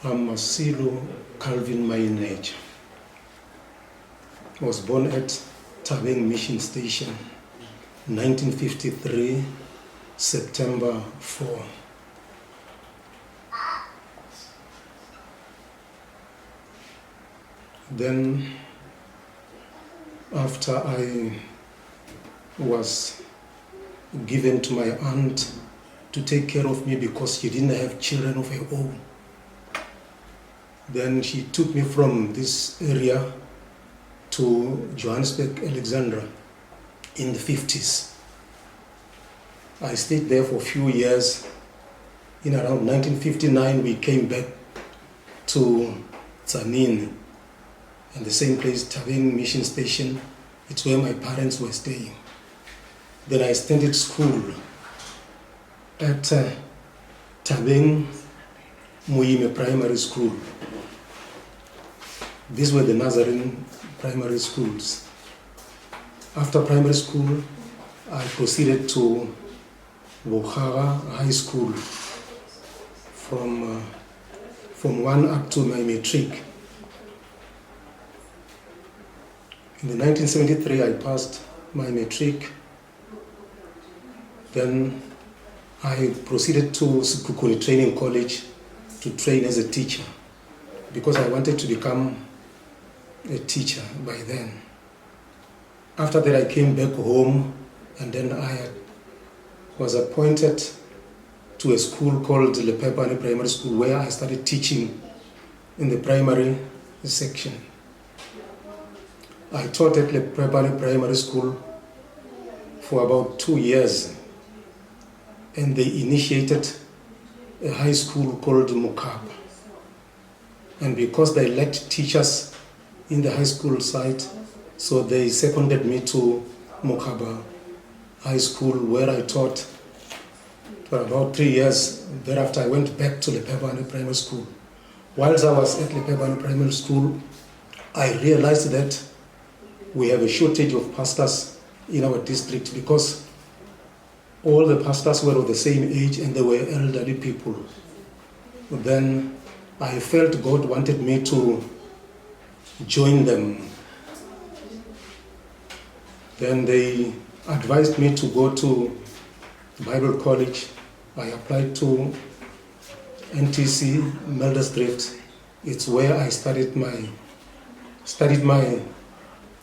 I'm Masilo Calvin Maenetja. I was born at Tabeng Mission Station, 1953, September 4. Then, after I was given to my aunt to take care of me because she didn't have children of her own, then she took me from this area to Johannesburg, Alexandra in the 50s. I stayed there for a few years. In around 1959, we came back to Tzaneen, and the same place, Tabeng Mission Station. It's where my parents were staying. Then I started school at Tabeng Moruti Primary School. These were the Nazarene primary schools. After primary school, I proceeded to Bokhara High School from 1 up to my matric. In 1973, I passed my matric. Then I proceeded to Sekhukhune Training College to train as a teacher because I wanted to become a teacher by then. After that, I came back home, and then I was appointed to a school called Lepepane Primary School, where I started teaching in the primary section. I taught at Lepepane Primary School for about 2 years, and they initiated a high school called Mukaba. And because they lacked teachers in the high school site, so they seconded me to Mukaba High School, where I taught for about 3 years. Thereafter, I went back to Lepepane Primary School. Whilst I was at Lepepane Primary School, I realized that we have a shortage of pastors in our district because all the pastors were of the same age and they were elderly people. Then I felt God wanted me to join them. Then they advised me to go to Bible College. I applied to NTC, Meldersdrift. It's where I studied my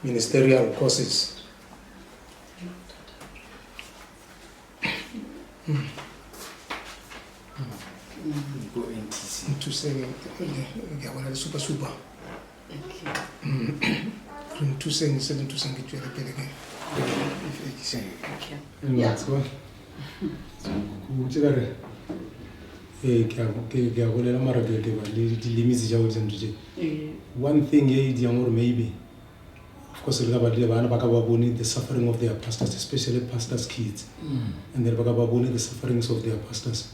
ministerial courses. Go NTC. To say, super. From two things, seven to sing it again. Yeah. One thing, maybe, of course, the suffering of their pastors, especially pastors' kids, and the sufferings of their pastors.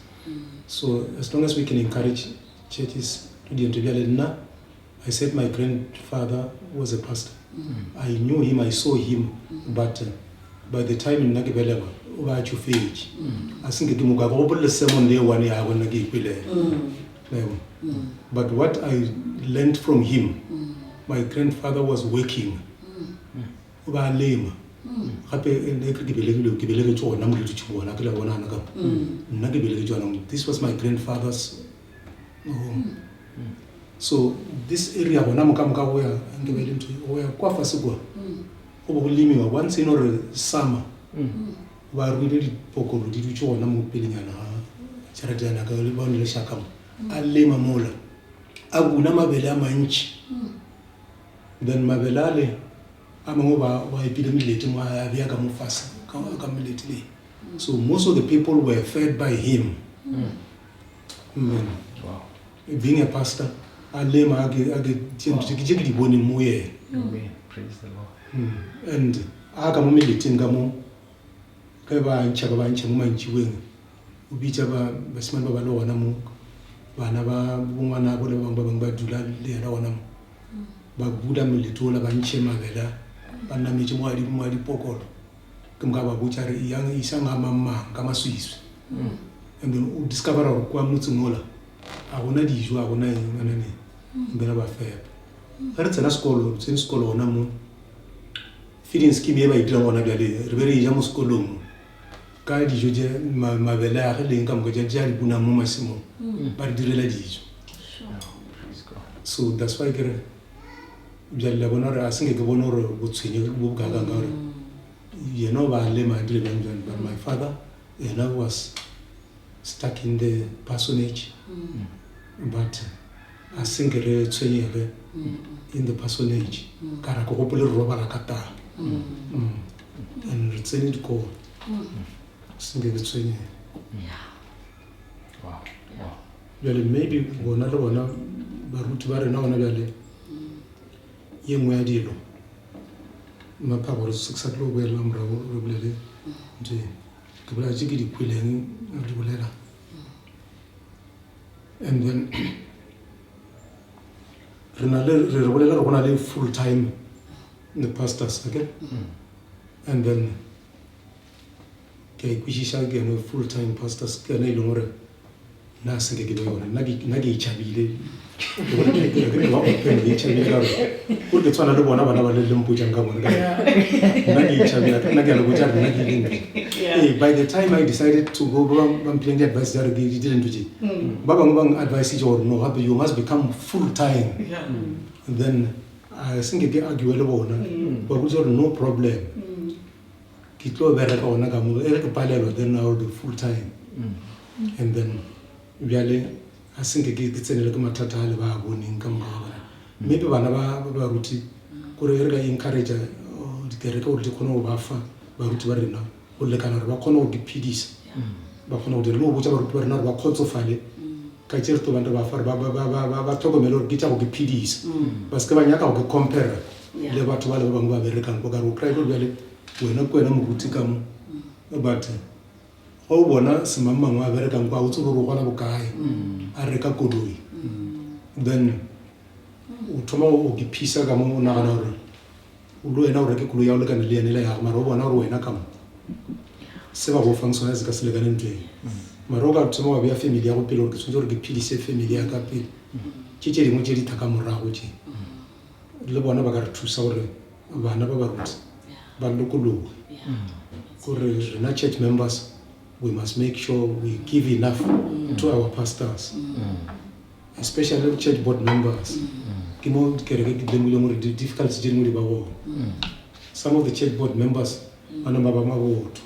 So, as long as we can encourage churches to the I said my grandfather was a pastor. I knew him, I saw him, but by the time in Nagibeleva, I think it but what I learned from him, my grandfather was working. This was my grandfather's home. So this area once in summer, then mabelale so most of the people were fed by him. Wow. Being a pastor, praise the Lord. And and then discover kwa mutsungola a gona dijo a gona eng anane mbena ba fepa ga re tsena sekolo gona mo feeding scheme e ba itira gona bjale re be re ja mo sekolong ka dijo je mabele a ge leng ka moka ja di buna mo masimong ba re direla dijo. So that's why ke re bjale la bona re a senge ke bona gore botshwenye bo bokaka ka gore yena o ba lema dire bjang bjang, but my father yena was stuck in the parsonage, but a senge re tshwenyege in the parsonage ka ra go gopole re robala ka tang and re tsene dikolo senge ke tshwenyege. Bjale maybe bona le bona baruti ba rena gona bjale ye nngwe ya dilo mapa gore se sa tlo boela morago re bolele nte ke bolela tse ke di kweleng re di bolela. And then re bolela re gona le full time the pastors, okay? And then ke ikwishisha ke no full time pastors ke na ile gore na senge ke yona na ke ichabile ke ba open ke ichabile ka go ke tswana le bona bana ba le lempuja ka bona na ke ichabile na ke le go tsa na ke leng. By the time I decided to go I'm playing the advice that I didn't do it ba bang bang advice or no happy you must become full time. And then I think ke argue le bona ba go tsa no problem ke tlo bereka ona ka mo e re ke palelwa then I will be full time. And then bjale a senge ke tsenele ke mathata le ba boneng ka mogala maybe bana ba ruti gore re ga encourage dikereke gore di khone go ba fa baruti ba rena go lekana re ba khone go diphedisa ba khone go dira lo botsa baruti ba rena ba khotsofale ka tsere to bana ba fa ba tlhokomele gore ke tsa go diphedisa ba se ke ba nyaka go compare le batho ba le bangwe ba berekang go ka go try go bjale wena kwena moruti ka mo but o bona semamangwe a berekang kwa o tsoro go gola bokae a reka koloi then o thoma o diphisa ka mo o nagana gore o lo wena o reke koloi ya o lekane le ene le ya mara o bona gore wena ka mo se ba go fang sona se ka se lekane ntweng mara o ka thoma wa bea family ya go pele gore ke tshwanetse gore ke phedise family ya ka pele ke tse dingwe tse di thaka morago tse le bona ba ka re thusa gore bana ba baruti ba lokologe gore rena church members we must make sure we give enough to our pastors, especially church board members. The difficulties some of the church board members are not.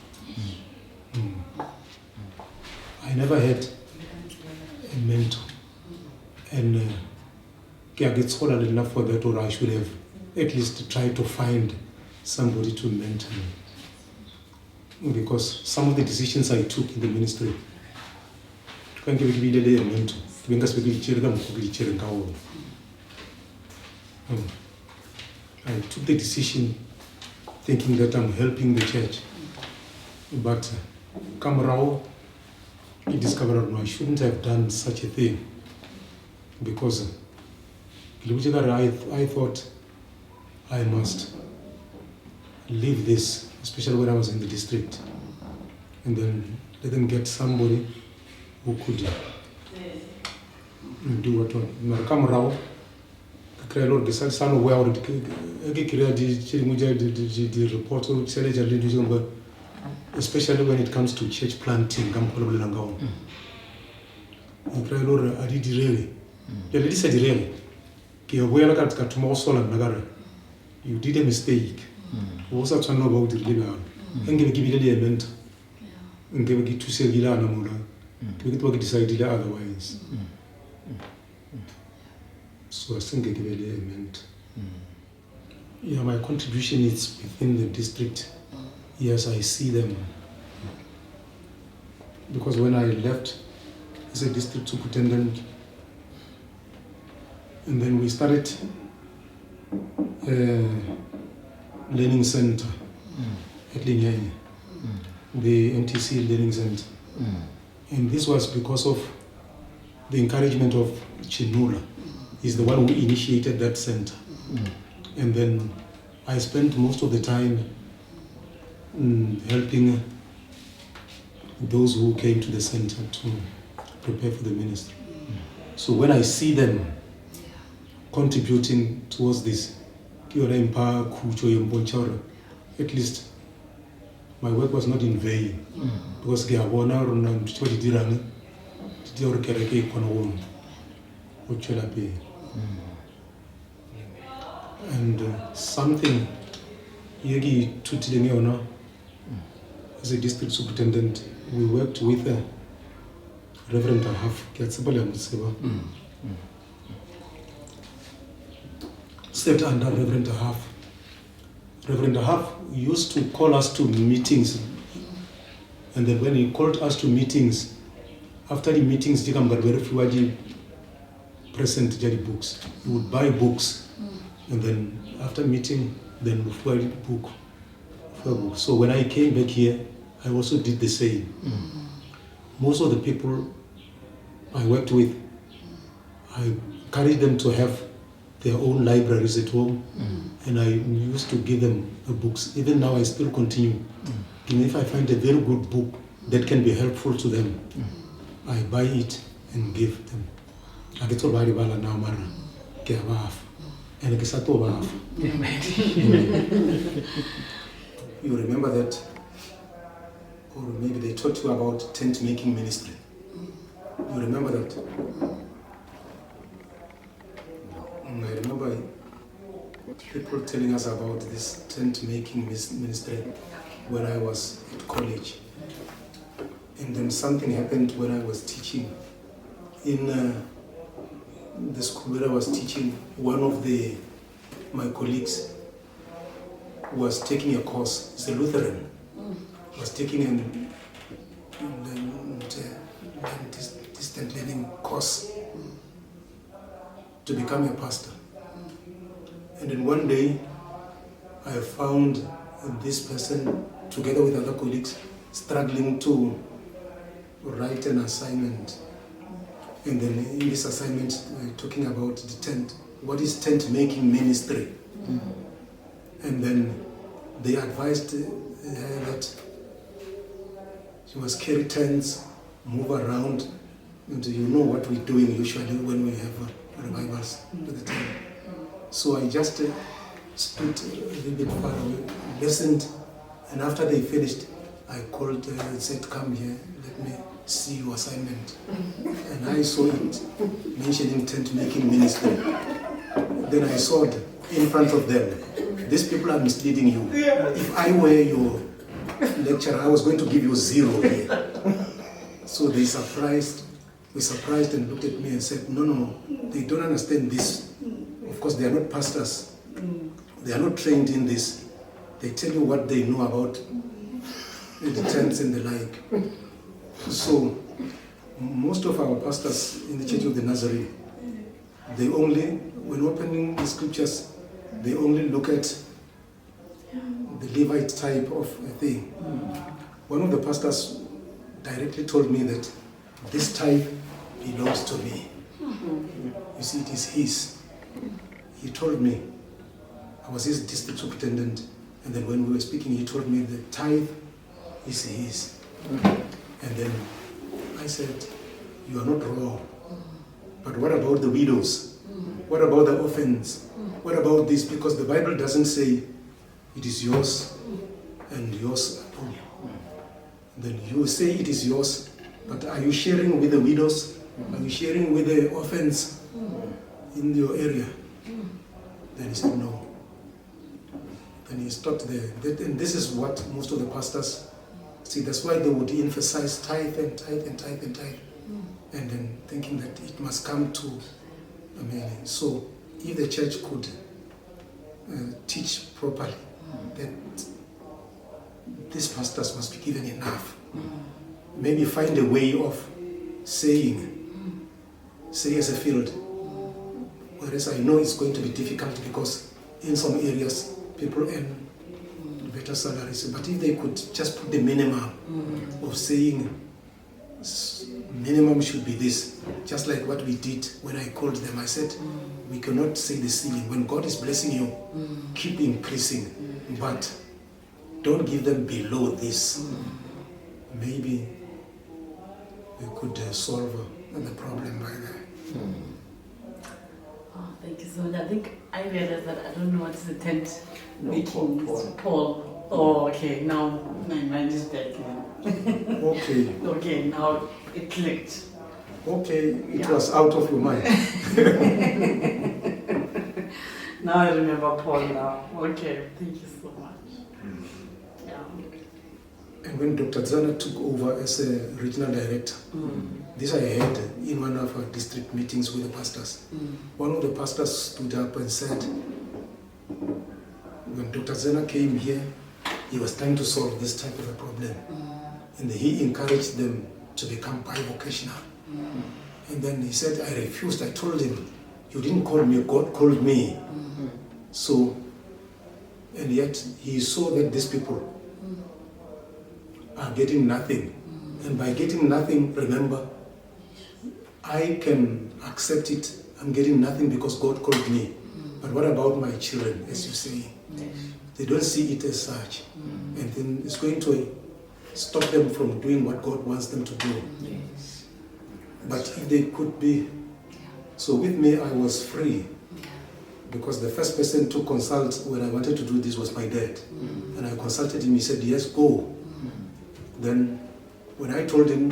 I never had a mentor, and I get scholarly enough for that, or I should have at least tried to find somebody to mentor me. Because some of the decisions I took in the ministry, I took the decision thinking that I'm helping the church, but Kamarao, he discovered no, I shouldn't have done such a thing, because I thought I must leave this, especially when I was in the district, and then let them get somebody who could do what one. Come around, create all the son of where the report, especially when it comes to church planting. Come probably now. Create all I did really. The lady said really. You did a mistake. Also, to know about the liver. And give it a mentor. And give it to say Gilana Mula. Give it what decided otherwise. So I think I give it a mentor. Yeah, my contribution is within the district. Yes, I see them. Because when I left as a district superintendent, and then we started learning center at Linyanya, the MTC learning center. And this was because of the encouragement of Chinula. He's the one who initiated that center. And then I spent most of the time helping those who came to the center to prepare for the ministry. So when I see them contributing towards this, at least my work was not in vain. Because and something as a district superintendent, we worked with Reverend served under Reverend Half. Reverend Half used to call us to meetings, and then when he called us to meetings, after the meetings, he present books. He would buy books, and then after meeting, then we book. So when I came back here, I also did the same. Most of the people I worked with, I encouraged them to have their own libraries at home, and I used to give them books. Even now, I still continue. And if I find a very good book that can be helpful to them, I buy it and give them. You remember that, or maybe they taught you about tent making ministry. You remember that? I remember people telling us about this tent making ministry when I was at college. And then something happened when I was teaching. In the school where I was teaching, one of my colleagues was taking a course. He's a Lutheran. Was taking a distant learning course to become a pastor. And then one day, I found this person, together with other colleagues, struggling to write an assignment. And then in this assignment, talking about the tent. What is tent making ministry? And then they advised her that she must carry tents, move around, and you know what we're doing usually when we have revivals at the time. So I just stood a little bit far away, listened, and after they finished, I called her and said, "Come here, let me see your assignment." And I saw it mentioning tent making ministry. Then I saw it in front of them. These people are misleading you. If I were your lecturer, I was going to give you 0 here. So we surprised and looked at me and said, no, they don't understand this. Of course, they are not pastors. They are not trained in this. They tell you what they know about the tents and the like. So most of our pastors in the Church of the Nazarene, they only, when opening the scriptures, they only look at the Levite type of thing. One of the pastors directly told me that this type belongs to me. You see, it is his. He told me, I was his district superintendent, and then when we were speaking, he told me the tithe is his. And then I said, you are not wrong. But what about the widows? What about the orphans? What about this? Because the Bible doesn't say it is yours and yours alone. Then you say it is yours, but are you sharing with the widows? Are you sharing with the orphans in your area? Then he said no. Then he stopped there. And this is what most of the pastors see. That's why they would emphasize tithe and tithe and tithe and tithe. And then thinking that it must come to a meaning. So if the church could teach properly, that these pastors must be given enough. Maybe find a way of say as a field. Whereas I know it's going to be difficult because in some areas people earn better salaries. But if they could just put the minimum of saying minimum should be this, just like what we did when I called them. I said, we cannot say the ceiling. When God is blessing you, keep increasing, but don't give them below this. Maybe we could solve the problem by Oh, thank you so much. I think I realized that I don't know what is the tent No, making. Paul. Paul. Oh, okay. Now my mind is back. Okay. Okay, now it clicked. Okay, it Yeah. was out of your mind. Now I remember Paul now. Okay, thank you so much. Yeah. And when Dr. Zana took over as a regional director, this I heard in one of our district meetings with the pastors. One of the pastors stood up and said, when Dr. Zana came here, he was trying to solve this type of a problem. And he encouraged them to become bivocational. And then he said, I refused. I told him, you didn't call me, God called me. So, and yet he saw that these people are getting nothing. And by getting nothing, remember, I can accept it. I'm getting nothing because God called me. But what about my children, as you say? They don't see it as such. And then it's going to stop them from doing what God wants them to do. But if they could be, so with me I was free, because the first person to consult when I wanted to do this was my dad. And I consulted him, he said, yes, go. Then when I told him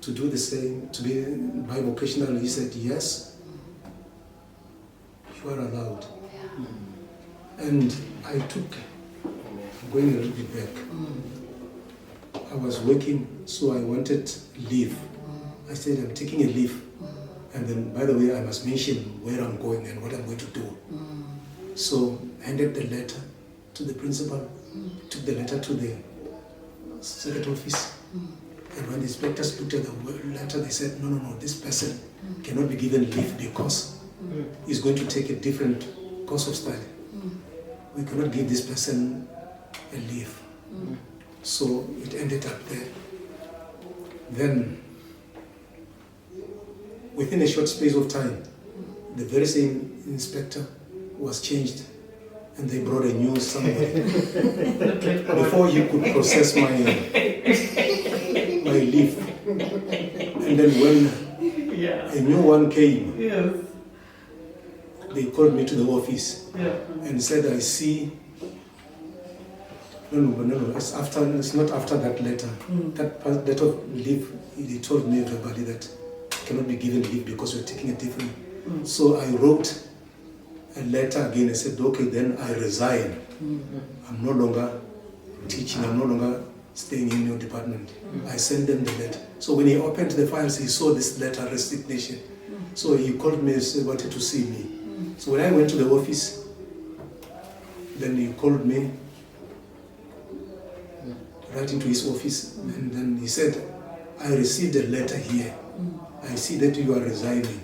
to do the same, to be bivocational, he said, yes, you are allowed. And I took, going a little bit back, I was working, so I wanted leave. I said, I'm taking a leave. And then, by the way, I must mention where I'm going and what I'm going to do. So I handed the letter to the principal, took the letter to the secret office. And when the inspectors looked at the letter, they said, no, this person cannot be given leave because he's going to take a different course of study. We cannot give this person a leave. So it ended up there. Then, within a short space of time, the very same inspector was changed and they brought a new somebody. Before he could process my leave. And then when a new one came, they called me to the office and said, I see. No, it's not after that letter. That letter of leave, they told me, everybody, that cannot be given leave because you're taking a different. So I wrote a letter again and said, okay, then I resign. I'm no longer teaching, I'm no longer staying in your department. I sent them the letter. So when he opened the files, he saw this letter, resignation. So he called me and said, wanted to see me. So when I went to the office, then he called me right into his office, and then he said, I received a letter here. I see that you are resigning.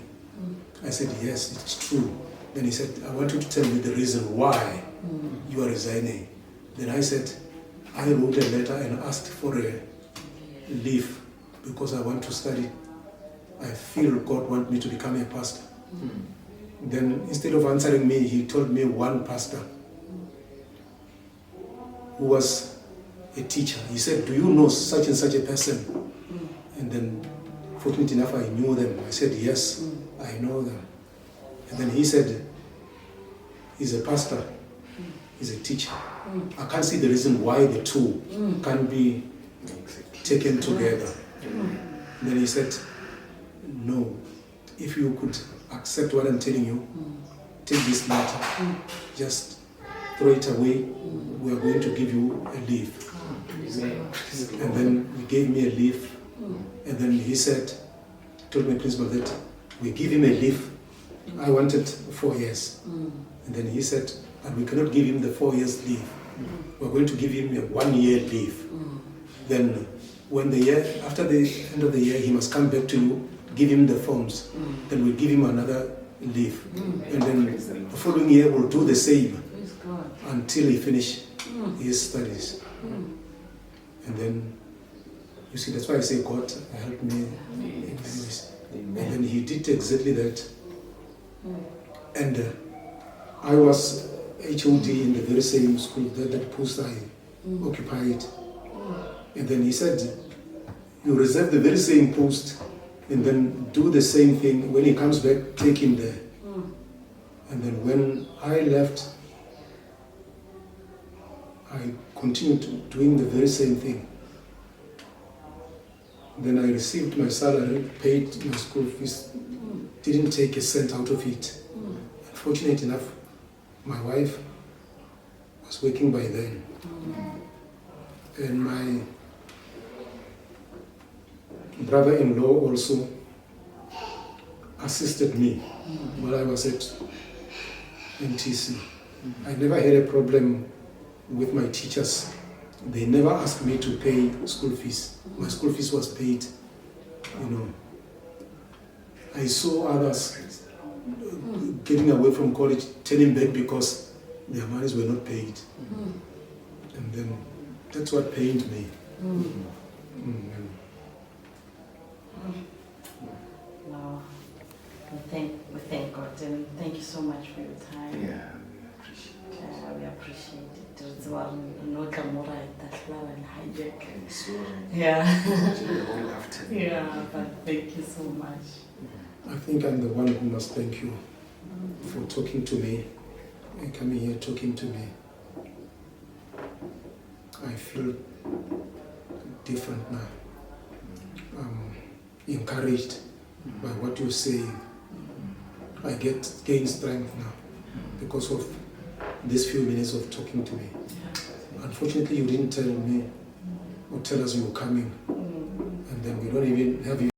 I said, yes, it's true. Then he said, I want you to tell me the reason why you are resigning. Then I said, I wrote a letter and asked for a leave because I want to study. I feel God wants me to become a pastor. Then instead of answering me, he told me one pastor who was a teacher. He said, do you know such and such a person? And then, fortunately enough, I knew them. I said, yes, I know them. And then he said, he's a pastor, he's a teacher. I can't see the reason why the two can't be taken together. And then he said, no, if you could accept what I'm telling you, take this letter, just throw it away, we are going to give you a leave. And then he gave me a leave, and then he said, told my principal that we give him a leave. I wanted 4 years. And then he said, and we cannot give him the 4 years leave. We're going to give him a 1 year leave. Then when the year, after the end of the year, he must come back to you, give him the forms. Then we'll give him another leave. And then the following year we'll do the same until he finish his studies. And then, you see, that's why I say God helped me in many ways. And then he did exactly that. And I was HOD in the very same school, that post I occupied. And then he said, you reserve the very same post and then do the same thing. When he comes back, take him there. And then when I left, I continued doing the very same thing. Then I received my salary, paid my school fees, didn't take a cent out of it. Fortunate enough, my wife was working by then. And my brother-in-law also assisted me while I was at NTC. I never had a problem with my teachers. They never asked me to pay school fees. My school fees was paid, you know. I saw others getting away from college, turning back because their monies were not paid. And then that's what pained me. No, we thank God, and thank you so much for your time. Yeah, We appreciate it. It's one no camera and hijack. so Yeah. the whole afternoon. Yeah, but thank you so much. I think I'm the one who must thank you for talking to me and coming here talking to me. I feel different now. I'm encouraged by what you're saying. I gain strength now because of these few minutes of talking to me. Unfortunately, you didn't tell me or tell us you were coming, and then we don't even have you.